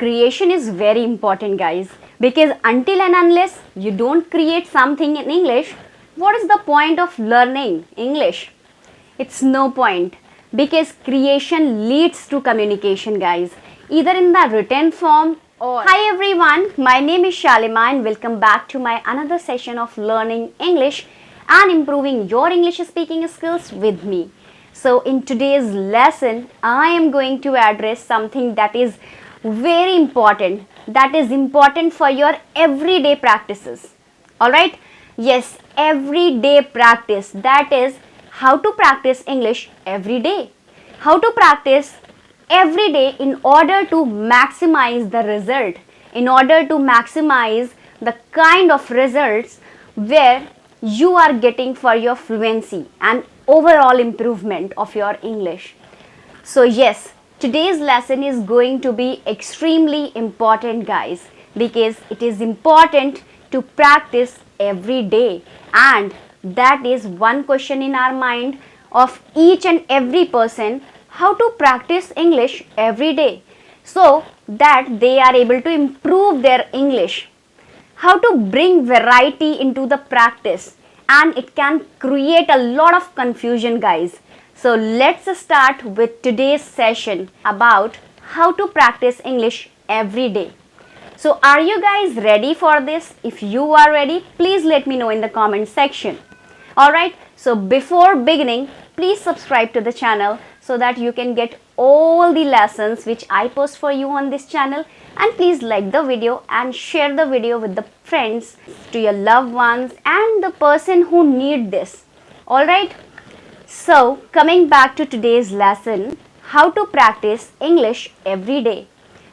creation is very important, guys, because until and unless you don't create something in English, what is the point of learning English? It's no point, because creation leads to communication, guys, either in the written form or... Hi everyone, my name is Shalima and welcome back to my another session of learning English and improving your English speaking skills with me. So in today's lesson, I am going to address something that is very important, that is important for your everyday practices. Alright? Yes, everyday practice, that is how to practice English every day. How to practice every day in order to maximize the result, in order to maximize the kind of results where you are getting for your fluency and overall improvement of your English. So yes, today's lesson is going to be extremely important, guys, because it is important to practice every day, and that is one question in our mind of each and every person, how to practice English every day so that they are able to improve their English, how to bring variety into the practice, and it can create a lot of confusion, guys. So let's start with today's session about how to practice English every day. So are you guys ready for this? If you are ready, please let me know in the comment section. Alright, so before beginning, please subscribe to the channel so that you can get all the lessons which I post for you on this channel, and please like the video and share the video with the friends, to your loved ones and the person who need this. Alright, so coming back to today's lesson, how to practice English every day.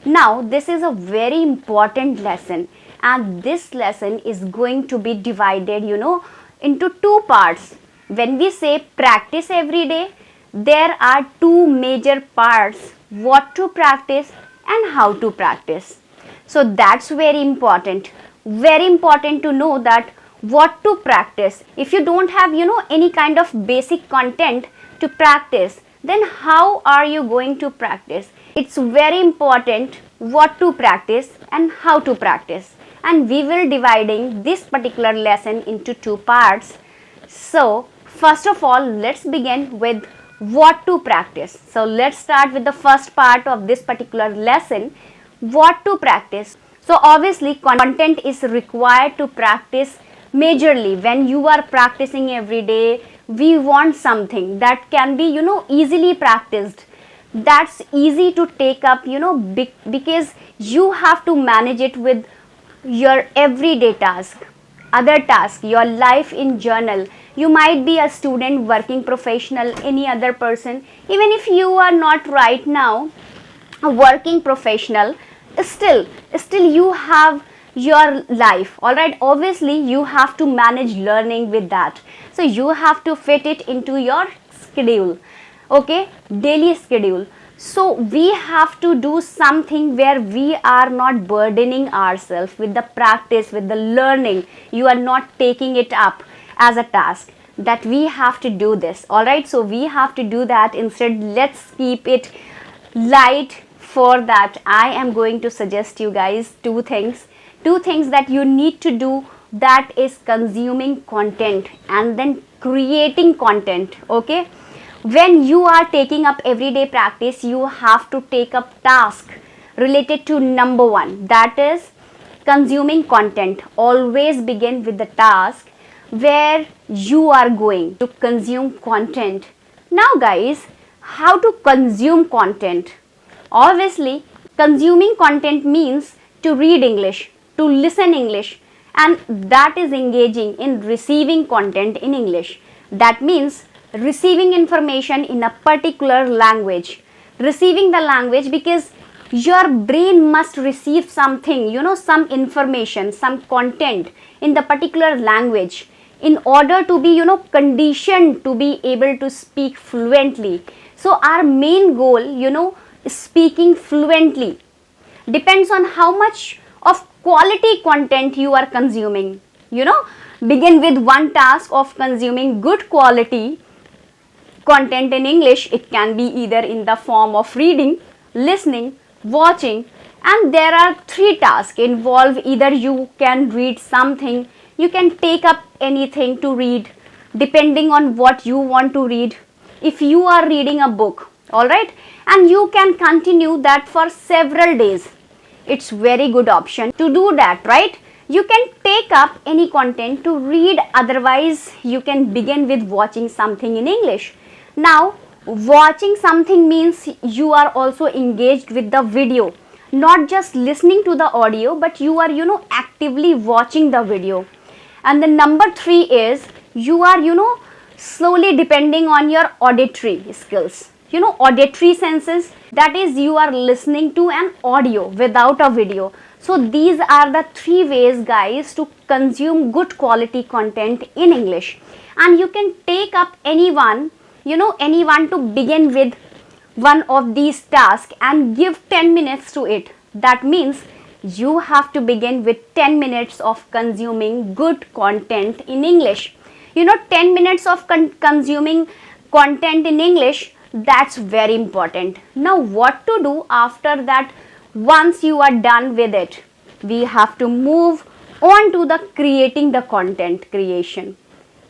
Now this is a very important lesson, and this lesson is going to be divided into two parts. When we say practice every day, there are two major parts: what to practice and how to practice. So that's very important to know that what to practice. If you don't have any kind of basic content to practice, then how are you going to practice? It's very important what to practice and how to practice, and we will dividing this particular lesson into two parts. So first of all, let's begin with what to practice. So let's start with the first part of this particular lesson, what to practice. So obviously content is required to practice majorly. When you are practicing every day, we want something that can be easily practiced, that's easy to take up because you have to manage it with your everyday task, other task, your life in general. You might be a student, working professional, any other person. Even if you are not right now a working professional, still you have your life. All right, obviously you have to manage learning with that, so you have to fit it into your schedule, okay, daily schedule. So we have to do something where we are not burdening ourselves with the practice, with the learning. You are not taking it up as a task that we have to do this. All right, so we have to do that. Instead, let's keep it light. For that, I am going to suggest you guys two things that you need to do, that is consuming content and then creating content. Okay, when you are taking up everyday practice, you have to take up task related to number one, that is consuming content. Always begin with the task where you are going to consume content. Now guys, how to consume content? Obviously consuming content means to read English, to listen English, and that is engaging in receiving content in English. That means receiving information in a particular language, receiving the language, because your brain must receive something, some information, some content in the particular language in order to be conditioned to be able to speak fluently. So our main goal is speaking fluently. Depends on how much of quality content you are consuming. Begin with one task of consuming good quality content in English. It can be either in the form of reading, listening, watching, And there are 3 tasks involved. Either you can read something, you can take up anything to read depending on what you want to read. If you are reading a book, all right, and you can continue that for several days, it's very good option to do that, right? You can take up any content to read, otherwise you can begin with watching something in English. Now, watching something means you are also engaged with the video, not just listening to the audio, but you are actively watching the video. And the number 3 is you are slowly depending on your auditory skills, auditory senses, that is you are listening to an audio without a video. So these are the 3 ways, guys, to consume good quality content in English. And you can take up anyone to begin with one of these tasks and give 10 minutes to it. That means you have to begin with 10 minutes of consuming good content in English. 10 minutes of consuming content in English, that's very important. Now what to do after that? Once you are done with it, we have to move on to the creating the content creation.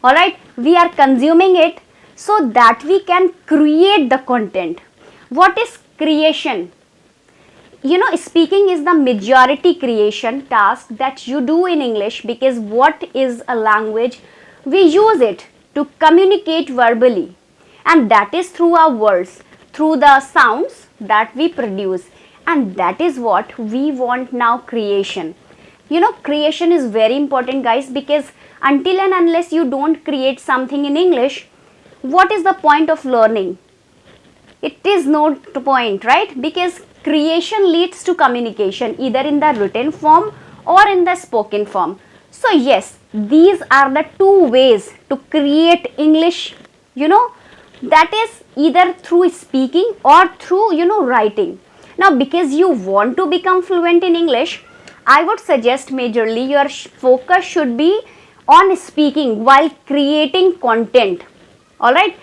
All right, we are consuming it so that we can create the content. What is creation? Speaking is the majority creation task that you do in English, because what is a language? We use it to communicate verbally, and that is through our words, through the sounds that we produce, and that is what we want now, creation. Creation is very important, guys, because until and unless you don't create something in English, what is the point of learning? It is no point, right? Because creation leads to communication either in the written form or in the spoken form. So yes, these are the 2 ways to create English, that is either through speaking or through writing. Now because you want to become fluent in English, I would suggest majorly your focus should be on speaking while creating content. All right,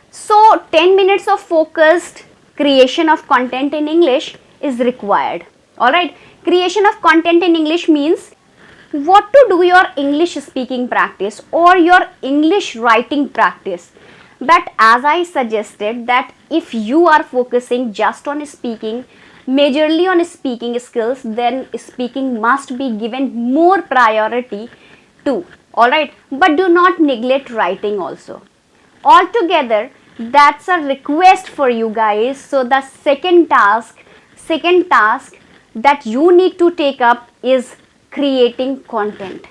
so 10 minutes of focused creation of content in English is required. All right, creation of content in English means what to do your English speaking practice or your English writing practice. But as I suggested, that if you are focusing just on speaking, majorly on speaking skills, then speaking must be given more priority to. All right, but do not neglect writing also. Altogether, that's a request for you guys. So the second task that you need to take up is creating content.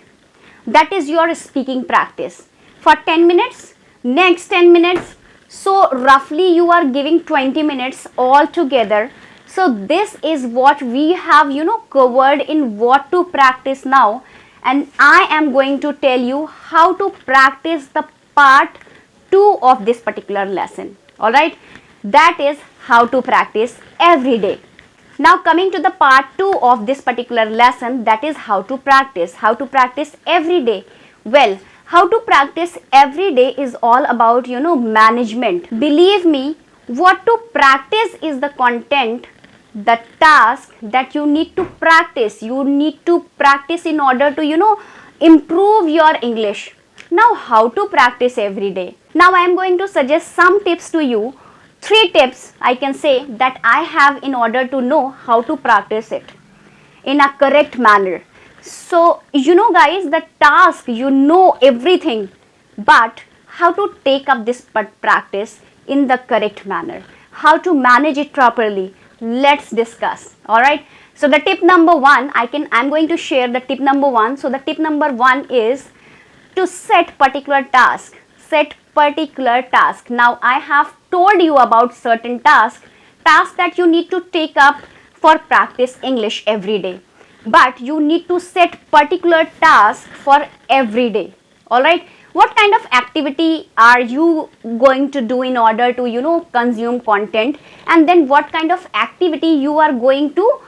That is your speaking practice for 10 minutes, next 10 minutes. So roughly you are giving 20 minutes altogether. So this is what we have covered in what to practice now, and I am going to tell you how to practice the part 2 of this particular lesson. All right, that is how to practice every day. Now coming to the part 2 of this particular lesson, that is how to practice every day. Well, how to practice every day is all about management. Believe me, what to practice is the content, the task that you need to practice. You need to practice in order to improve your English. Now how to practice every day? Now I am going to suggest some tips to you. 3 tips I can say that I have in order to know how to practice it in a correct manner. So guys, the task, everything, but how to take up this practice in the correct manner, how to manage it properly, let's discuss. All right, so the tip number 1, I'm going to share the tip number 1. So the tip number 1 is to set particular task. Now I have told you about certain tasks that you need to take up for practice English every day, but you need to set particular tasks for every day. All right, what kind of activity are you going to do in order to consume content, and then what kind of activity you are going to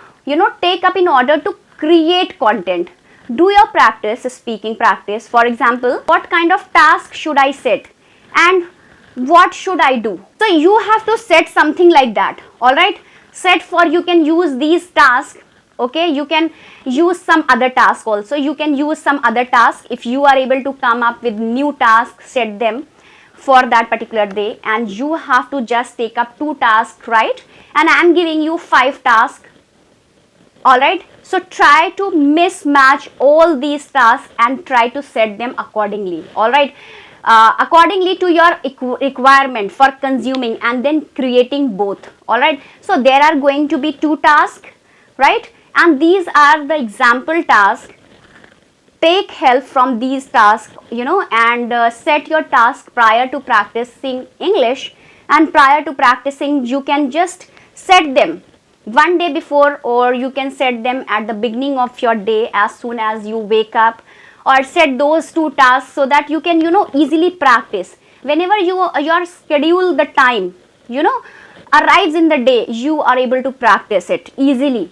take up in order to create content. Do your speaking practice. For example, what kind of task should I set and what should I do? So you have to set something like that. All right, set for, you can use these tasks Okay, you can use some other task also. You can use some other task if you are able to come up with new tasks, set them for that particular day, and you have to just take up 2 tasks, right? And I am giving you 5 tasks. All right, so try to mismatch all these tasks and try to set them accordingly. All right, accordingly to your requirement for consuming and then creating both. All right, so there are going to be 2 tasks, right? And these are the example tasks. Take help from these tasks, and set your task prior to practicing English. And prior to practicing, you can just set them one day before, or you can set them at the beginning of your day as soon as you wake up, or set those 2 tasks so that you can easily practice whenever your schedule, the time arrives in the day, you are able to practice it easily.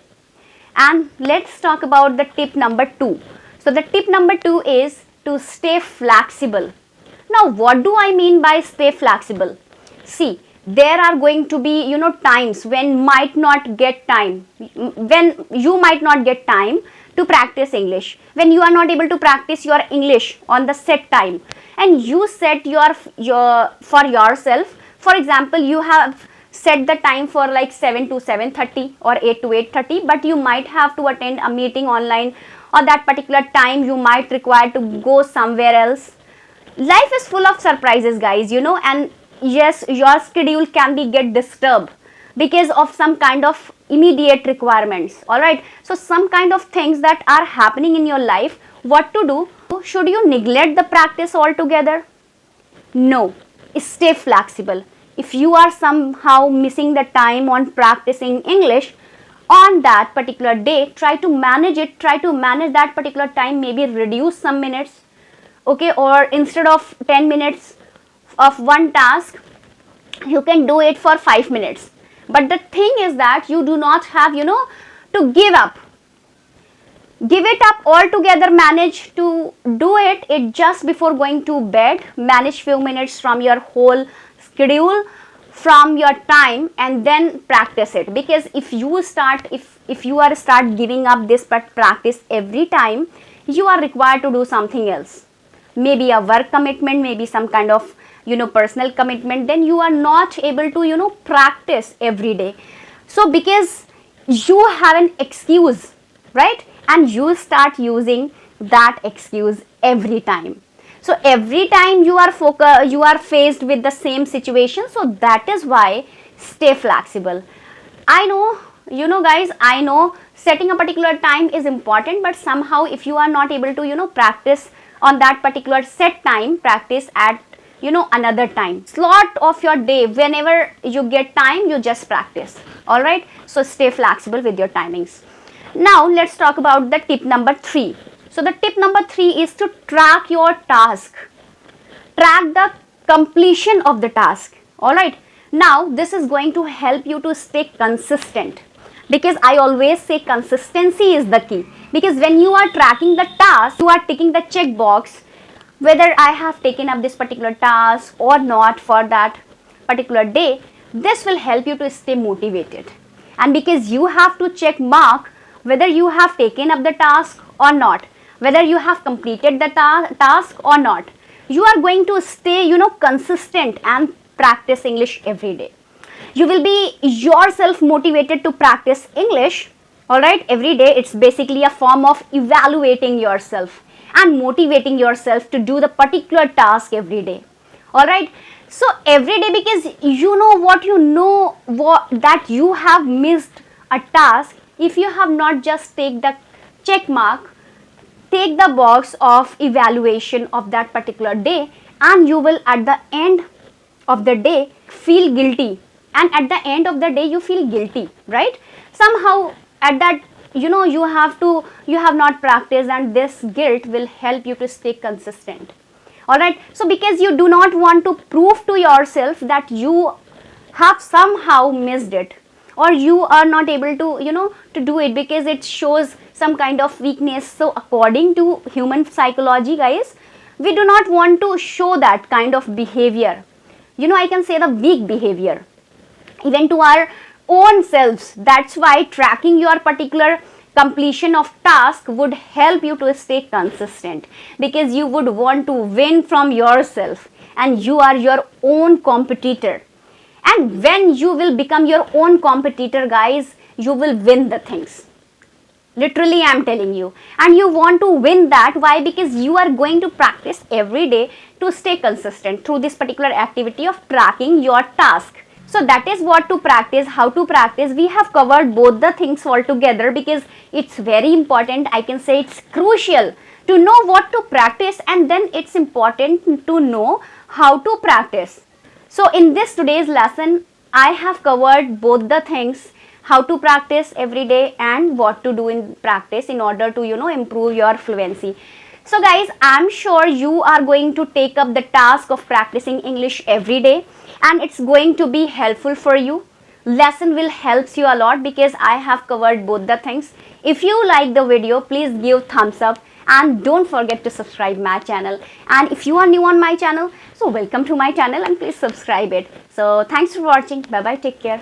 And let's talk about the tip number 2. So the tip number 2 is to stay flexible. Now what do I mean by stay flexible? See, there are going to be times when you might not get time to practice English, when you are not able to practice your English on the set time, and you set your for yourself. For example, you have set the time for like 7 to 7:30 or 8 to 8:30, but you might have to attend a meeting online, or that particular time you might require to go somewhere else. Life is full of surprises, guys, and yes, your schedule can be get disturbed because of some kind of immediate requirements. All right, so some kind of things that are happening in your life. What to do? Should you neglect the practice altogether? No, stay flexible. If you are somehow missing the time on practicing English on that particular day, try to manage it. Try to manage that particular time, maybe reduce some minutes, okay? Or instead of 10 minutes of one task, you can do it for 5 minutes. But the thing is that you do not have to give it up altogether. Manage to do it just before going to bed. Manage few minutes from your whole schedule, from your time, and then practice it. Because if you start giving up this practice every time, you are required to do something else, maybe a work commitment, maybe some kind of personal commitment, then you are not able to practice every day. So because you have an excuse, right, and you start using that excuse every time. So every time you are faced with the same situation. So that is why stay flexible. I know, guys, I know setting a particular time is important, but somehow if you are not able to practice on that particular set time, practice at another time slot of your day. Whenever you get time, you just practice. All right, so stay flexible with your timings. Now let's talk about the tip number 3. So the tip number 3 is to track your task. Track the completion of the task. All right, now this is going to help you to stay consistent, because I always say consistency is the key. Because when you are tracking the task, you are ticking the checkbox whether I have taken up this particular task or not for that particular day. This will help you to stay motivated. And because you have to check mark whether you have taken up the task or not, whether you have completed the task or not, you are going to stay consistent and practice English every day. You will be yourself motivated to practice English. All right, every day. It's basically a form of evaluating yourself and motivating yourself to do the particular task every day. All right, so every day, because that you have missed a task. If you have not just take the check mark, take the box of evaluation of that particular day, and you will at the end of the day feel guilty. And at the end of the day you feel guilty, right? Somehow at that you have not practiced, and this guilt will help you to stay consistent. All right, so because you do not want to prove to yourself that you have somehow missed it, or you are not able to to do it, because it shows some kind of weakness. So according to human psychology, guys, we do not want to show that kind of behavior, I can say the weak behavior, even to our own selves. That's why tracking your particular completion of task would help you to stay consistent, because you would want to win from yourself, and you are your own competitor. And when you will become your own competitor, guys, you will win the things. Literally, I'm telling you. And you want to win that. Why? Because you are going to practice every day to stay consistent through this particular activity of tracking your task. So that is what to practice, how to practice. We have covered both the things all together, because it's very important. I can say it's crucial to know what to practice, and then it's important to know how to practice. So in this today's lesson, I have covered both the things, how to practice every day and what to do in practice in order to, improve your fluency. So guys, I'm sure you are going to take up the task of practicing English every day, and it's going to be helpful for you. Lesson will help you a lot, because I have covered both the things. If you like the video, please give thumbs up, and don't forget to subscribe my channel. And if you are new on my channel, so welcome to my channel, and please subscribe it. So thanks for watching. Bye bye, take care.